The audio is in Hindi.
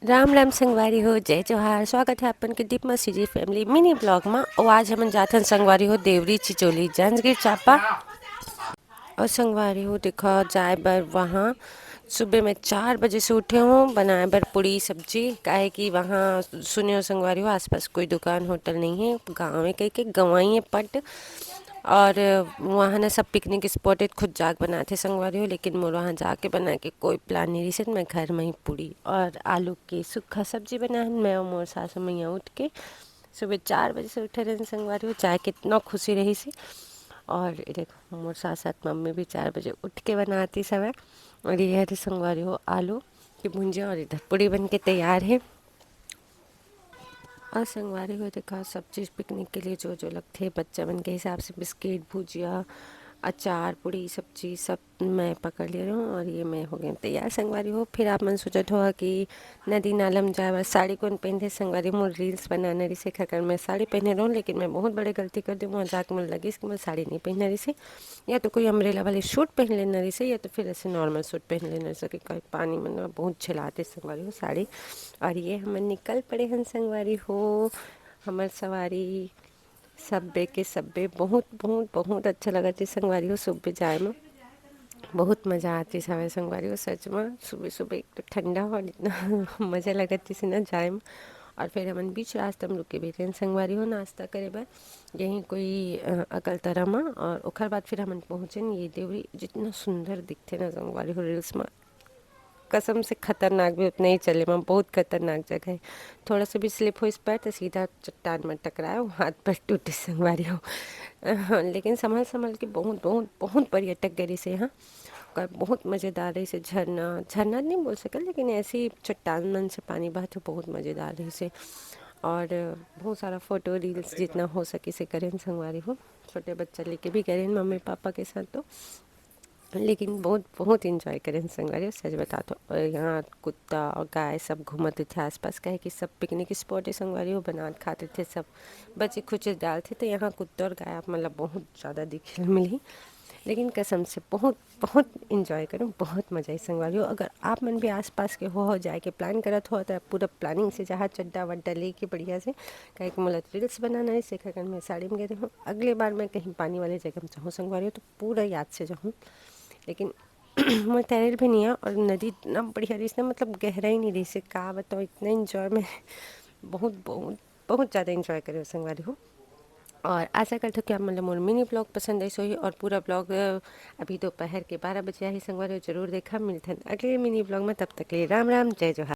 राम राम संगवारी हो, जय जोहार। स्वागत है अपन के दीप मसीजी फैमिली मिनी ब्लॉग में। और आज हम जाथन संगवारी हो देवरी चिचोली जांजगीर चापा। और संगवारी हो देखा जाए बर वहाँ सुबह में 4 बजे से उठे हूँ बनाए बर पूड़ी सब्जी। काहे कि वहाँ सुने हो संगवारी हो आसपास कोई दुकान होटल नहीं है, गाँव में कहीं के गंवाई है पट। और वहाँ ना सब पिकनिक स्पॉटेड खुद जाग बनाते संगवारी हो, लेकिन मोर वहाँ जाके बना के कोई प्लान नहीं रही से मैं घर में ही पूड़ी और आलू की सूखा सब्जी बनाए। मैं और मोर सासू मैया उठ के सुबह 4 बजे से उठे रहे संगवारी हो, चाहे कितना खुशी रही से। और देखो मोर साथ साथ मम्मी भी 4 बजे उठ के बनाती सब है। और ये है संगवारी हो आलू की भुंजिया, और इधर पूड़ी बन के तैयार है। और संगवारी को देखा सब चीज़ पिकनिक के लिए जो जो लगते बच्चा बन के हिसाब से बिस्किट भुजिया अचार पूड़ी सब्जी सब मैं पकड़ ले रहा हूँ। और ये मैं हो गई तैयार संगवारी हो। फिर आप मन सोचत हो कि नदी नालम जाए बस साड़ी कौन पहनते संगवारी मोर रील्स बनाने रही से खकर मैं साड़ी पहने रहूँ, लेकिन मैं बहुत बड़े गलती कर दूँ। वहाँ जाकर मुझे लगी कि मैं साड़ी नहीं पहन रही से, या तो कोई अम्ब्रेला वाले सूट पहन लेना रही से, या तो फिर ऐसे नॉर्मल सूट पहन लेना सके। कहीं पानी में बहुत छिलाते संगवारी हो साड़ी। और ये हम निकल पड़े हैं संगवारी हो हमार सवारी सब्बे के सब्बे। बहुत बहुत बहुत अच्छा लगा थी संगवारी हो सुबह जाए में, बहुत मज़ा आती सवे संगवारी हो सच में। सुबह सुबह एक तो ठंडा और इतना मज़ा लगा थी ना जाए में। और फिर हमन बीच रास्ता में रुके भी थे संगवारी हो नाश्ता करे बर यहीं कोई अकलतरा में। और ओकर बाद फिर हमन पहुँचे ये देवरी, जितना सुंदर दिखते ना संगवारी हो रील्स में, कसम से खतरनाक भी उतना ही चले मैं। बहुत खतरनाक जगह है, थोड़ा सा भी स्लिप हो इस पैर तो सीधा चट्टान में टकराए, हाथ पैर टूटे संगवारी हो। लेकिन संभल संभल के बहुत बहुत बहुत पर्यटक गए से यहाँ का बहुत मज़ेदार रही से। झरना झरना नहीं बोल सके, लेकिन ऐसे ही चट्टान मन से पानी बहते बहुत मज़ेदार रही से। और बहुत सारा फ़ोटो रील्स जितना हो सके से करें संगवारी हो। छोटे बच्चा लेके भी करें मम्मी पापा के साथ तो, लेकिन बहुत बहुत इंजॉय करें संगवारी सच बता तो। और यहाँ कुत्ता और गाय सब घूमते थे आसपास, कहे कि सब पिकनिक स्पॉट है संगवारी हो, बना खाते थे सब बच्चे खुच डालते। तो यहाँ कुत्ता और गाय मतलब बहुत ज़्यादा दिखने मिली, लेकिन कसम से बहुत बहुत इंजॉय करूँ, बहुत मज़ा आई संगवारी हो। अगर आप मन भी आसपास के हो जाए के प्लान करत हो तो पूरा प्लानिंग से जहाँ चड्डा वड्डा लेके बढ़िया से, कहे कि मुझे रील्स बनाना है सीखा कर मैं साड़ी में गए हूँ। अगले बार मैं कहीं पानी वाले जगह में चाहूँ संगवारी हो तो पूरा याद से जाऊँ। लेकिन मैं तैर भी नहीं है, और नदी इतना बढ़िया रही ना, मतलब गहराई नहीं रही से का बताओ, इतना इंजॉय में बहुत बहुत बहुत ज़्यादा इंजॉय करे संगवारी हो। और आशा करते हो कि आप मतलब मोर मिनी ब्लॉग पसंद आई सोई। और पूरा ब्लॉग अभी दोपहर के 12 बजे ही संगवारी हो जरूर देखा। मिलते हैं अगले मिनी ब्लॉग में, तब तक के लिए राम राम जय जोहार।